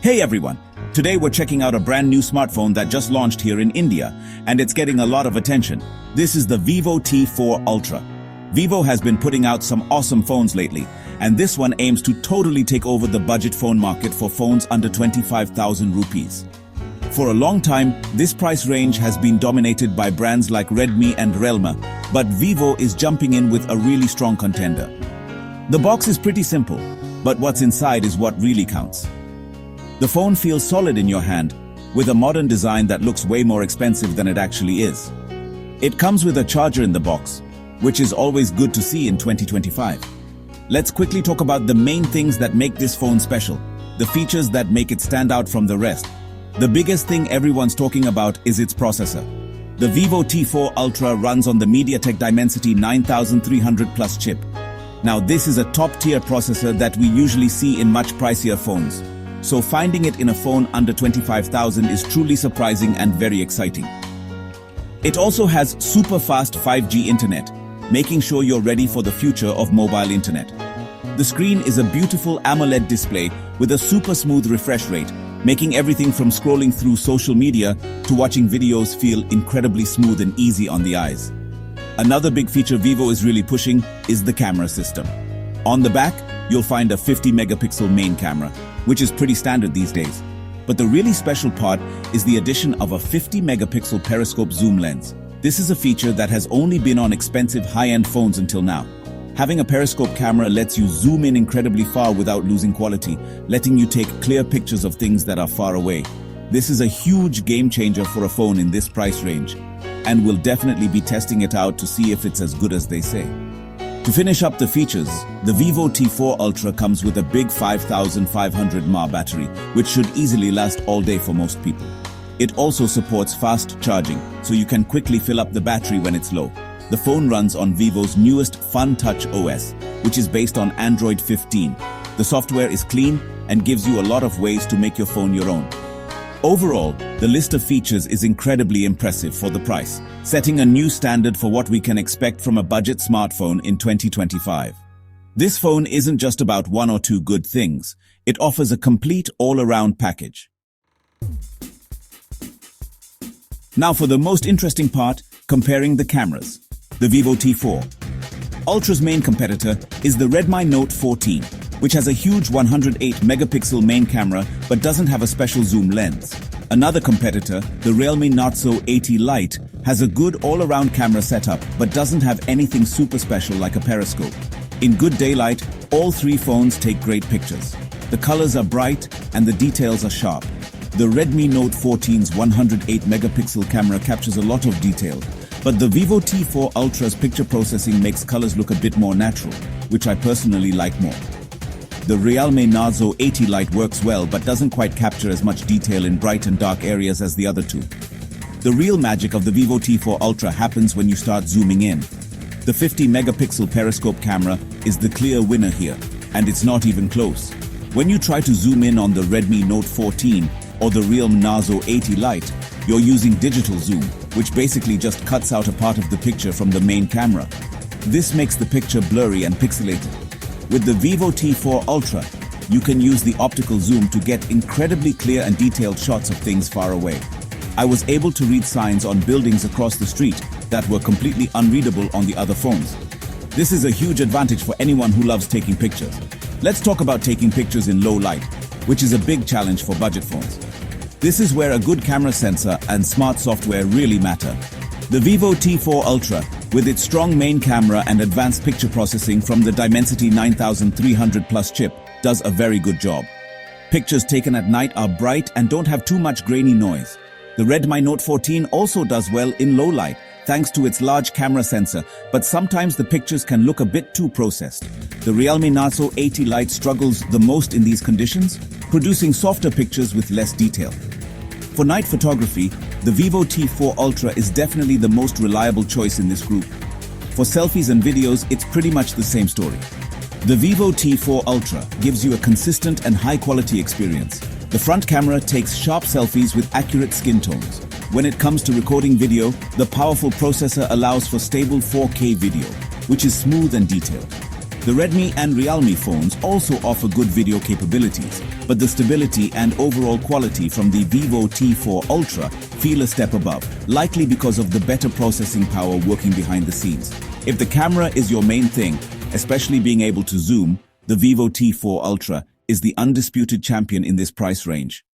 Hey everyone! Today we're checking out a brand new smartphone that just launched here in India, and it's getting a lot of attention. This is the Vivo T4 Ultra. Vivo has been putting out some awesome phones lately, and this one aims to totally take over the budget phone market for phones under 25,000 rupees. For a long time, this price range has been dominated by brands like Redmi and Realme, but Vivo is jumping in with a really strong contender. The box is pretty simple, but what's inside is what really counts. The phone feels solid in your hand, with a modern design that looks way more expensive than it actually is. It comes with a charger in the box, which is always good to see in 2025. Let's quickly talk about the main things that make this phone special, the features that make it stand out from the rest. The biggest thing everyone's talking about is its processor. The Vivo T4 Ultra runs on the MediaTek Dimensity 9300 Plus chip. Now this is a top-tier processor that we usually see in much pricier phones. So finding it in a phone under 25,000 is truly surprising and very exciting. It also has super fast 5G internet, making sure you're ready for the future of mobile internet. The screen is a beautiful AMOLED display with a super smooth refresh rate, making everything from scrolling through social media to watching videos feel incredibly smooth and easy on the eyes. Another big feature Vivo is really pushing is the camera system. On the back, you'll find a 50-megapixel main camera, which is pretty standard these days. But the really special part is the addition of a 50-megapixel periscope zoom lens. This is a feature that has only been on expensive high-end phones until now. Having a periscope camera lets you zoom in incredibly far without losing quality, letting you take clear pictures of things that are far away. This is a huge game changer for a phone in this price range, and we'll definitely be testing it out to see if it's as good as they say. To finish up the features, the Vivo T4 Ultra comes with a big 5500 mAh battery, which should easily last all day for most people. It also supports fast charging, so you can quickly fill up the battery when it's low. The phone runs on Vivo's newest Fun Touch OS, which is based on Android 15. The software is clean and gives you a lot of ways to make your phone your own. Overall, the list of features is incredibly impressive for the price, setting a new standard for what we can expect from a budget smartphone in 2025. This phone isn't just about one or two good things, it offers a complete all-around package. Now for the most interesting part, comparing the cameras. The Vivo T4 Ultra's main competitor is the Redmi Note 14, which has a huge 108-megapixel main camera but doesn't have a special zoom lens. Another competitor, the Realme Narzo 80 Lite, has a good all-around camera setup but doesn't have anything super special like a periscope. In good daylight, all three phones take great pictures. The colors are bright and the details are sharp. The Redmi Note 14's 108-megapixel camera captures a lot of detail, but the Vivo T4 Ultra's picture processing makes colors look a bit more natural, which I personally like more. The Realme Narzo 80 Lite works well but doesn't quite capture as much detail in bright and dark areas as the other two. The real magic of the Vivo T4 Ultra happens when you start zooming in. The 50-megapixel periscope camera is the clear winner here, and it's not even close. When you try to zoom in on the Redmi Note 14 or the Realme Narzo 80 Lite, you're using digital zoom, which basically just cuts out a part of the picture from the main camera. This makes the picture blurry and pixelated. With the Vivo T4 Ultra, you can use the optical zoom to get incredibly clear and detailed shots of things far away. I was able to read signs on buildings across the street that were completely unreadable on the other phones. This is a huge advantage for anyone who loves taking pictures. Let's talk about taking pictures in low light, which is a big challenge for budget phones. This is where a good camera sensor and smart software really matter. The Vivo T4 Ultra, with its strong main camera and advanced picture processing from the Dimensity 9300 Plus chip, does a very good job. Pictures taken at night are bright and don't have too much grainy noise. The Redmi Note 14 also does well in low light, thanks to its large camera sensor, but sometimes the pictures can look a bit too processed. The Realme Narzo 80 Lite struggles the most in these conditions, producing softer pictures with less detail. For night photography, the Vivo T4 Ultra is definitely the most reliable choice in this group. For selfies and videos, it's pretty much the same story. The Vivo T4 Ultra gives you a consistent and high-quality experience. The front camera takes sharp selfies with accurate skin tones. When it comes to recording video, the powerful processor allows for stable 4K video, which is smooth and detailed. The Redmi and Realme phones also offer good video capabilities, but the stability and overall quality from the Vivo T4 Ultra feel a step above, likely because of the better processing power working behind the scenes. If the camera is your main thing, especially being able to zoom, the Vivo T4 Ultra is the undisputed champion in this price range.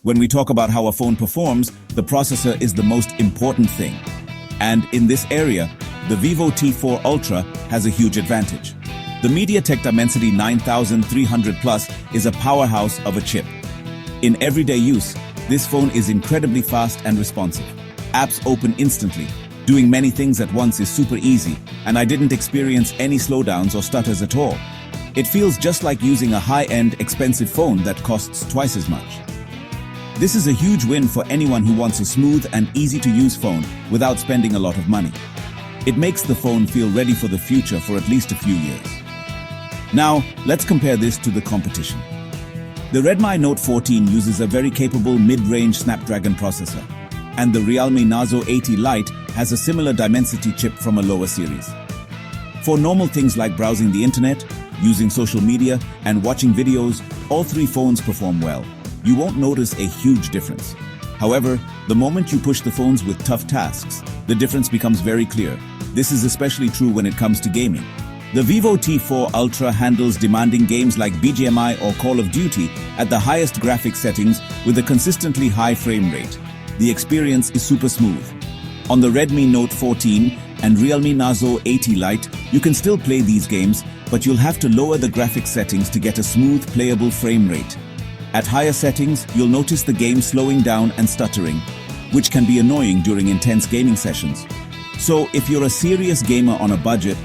When we talk about how a phone performs, the processor is the most important thing. And in this area, the Vivo T4 Ultra has a huge advantage. The MediaTek Dimensity 9300 Plus is a powerhouse of a chip. In everyday use, this phone is incredibly fast and responsive. Apps open instantly. Doing many things at once is super easy, and I didn't experience any slowdowns or stutters at all. It feels just like using a high-end, expensive phone that costs twice as much. This is a huge win for anyone who wants a smooth and easy-to-use phone without spending a lot of money. It makes the phone feel ready for the future for at least a few years. Now, let's compare this to the competition. The Redmi Note 14 uses a very capable mid-range Snapdragon processor, and the Realme Narzo 80 Lite has a similar Dimensity chip from a lower series. For normal things like browsing the internet, using social media, and watching videos, all three phones perform well. You won't notice a huge difference. However, the moment you push the phones with tough tasks, the difference becomes very clear. This is especially true when it comes to gaming. The Vivo T4 Ultra handles demanding games like BGMI or Call of Duty at the highest graphics settings with a consistently high frame rate. The experience is super smooth. On the Redmi Note 14 and Realme Narzo 80 Lite, you can still play these games, but you'll have to lower the graphics settings to get a smooth, playable frame rate. At higher settings, you'll notice the game slowing down and stuttering, which can be annoying during intense gaming sessions. So, if you're a serious gamer on a budget,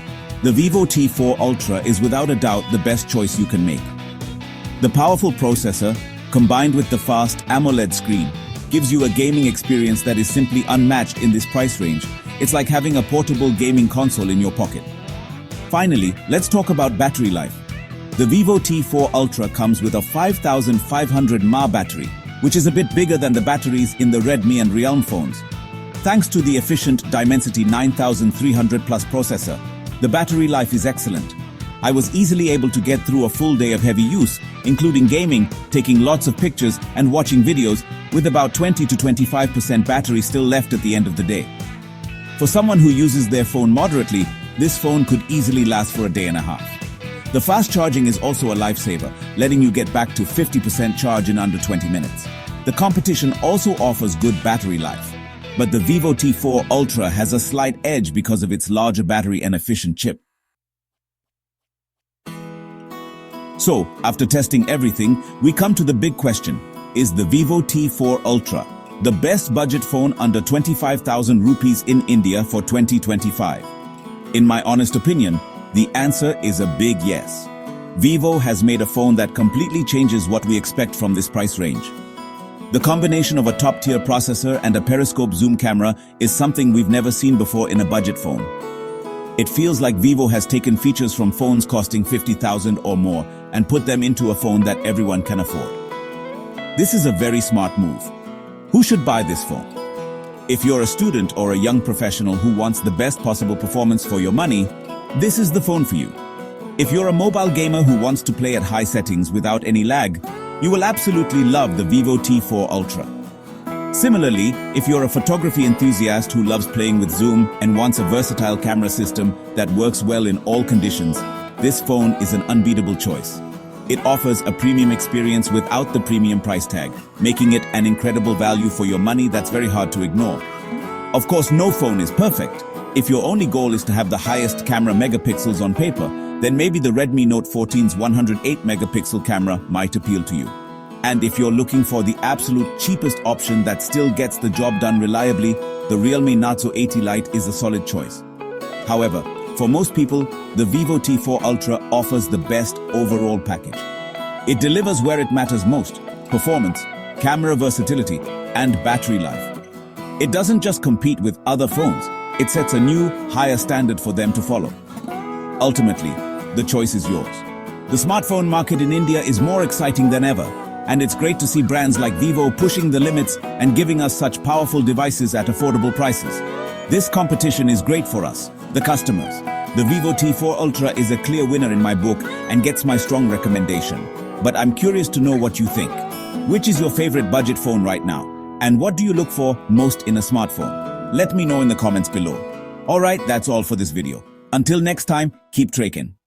the Vivo T4 Ultra is without a doubt the best choice you can make. The powerful processor, combined with the fast AMOLED screen, gives you a gaming experience that is simply unmatched in this price range. It's like having a portable gaming console in your pocket. Finally, let's talk about battery life. The Vivo T4 Ultra comes with a 5500 mAh battery, which is a bit bigger than the batteries in the Redmi and Realme phones. Thanks to the efficient Dimensity 9300 Plus processor, the battery life is excellent. I was easily able to get through a full day of heavy use, including gaming, taking lots of pictures, and watching videos, with about 20 to 25% battery still left at the end of the day. For someone who uses their phone moderately, this phone could easily last for a day and a half. The fast charging is also a lifesaver, letting you get back to 50% charge in under 20 minutes. The competition also offers good battery life, but the Vivo T4 Ultra has a slight edge because of its larger battery and efficient chip. So, after testing everything, we come to the big question: is the Vivo T4 Ultra the best budget phone under 25,000 rupees in India for 2025? In my honest opinion, the answer is a big yes. Vivo has made a phone that completely changes what we expect from this price range. The combination of a top-tier processor and a periscope zoom camera is something we've never seen before in a budget phone. It feels like Vivo has taken features from phones costing 50,000 or more and put them into a phone that everyone can afford. This is a very smart move. Who should buy this phone? If you're a student or a young professional who wants the best possible performance for your money, this is the phone for you. If you're a mobile gamer who wants to play at high settings without any lag, you will absolutely love the Vivo T4 Ultra. Similarly, if you're a photography enthusiast who loves playing with zoom and wants a versatile camera system that works well in all conditions, this phone is an unbeatable choice. It offers a premium experience without the premium price tag, making it an incredible value for your money that's very hard to ignore. Of course, no phone is perfect. If your only goal is to have the highest camera megapixels on paper, then maybe the Redmi Note 14's 108 megapixel camera might appeal to you. And if you're looking for the absolute cheapest option that still gets the job done reliably, the Realme Narzo 80 Lite is a solid choice. However, for most people, the Vivo T4 Ultra offers the best overall package. It delivers where it matters most: performance, camera versatility, and battery life. It doesn't just compete with other phones, it sets a new, higher standard for them to follow. Ultimately, the choice is yours. The smartphone market in India is more exciting than ever, and it's great to see brands like Vivo pushing the limits and giving us such powerful devices at affordable prices. This competition is great for us, The customers. The Vivo T4 Ultra is a clear winner in my book and gets my strong recommendation. But I'm curious to know what you think. Which is your favorite budget phone right now? And what do you look for most in a smartphone? Let me know in the comments below. Alright, that's all for this video. Until next time, keep traking.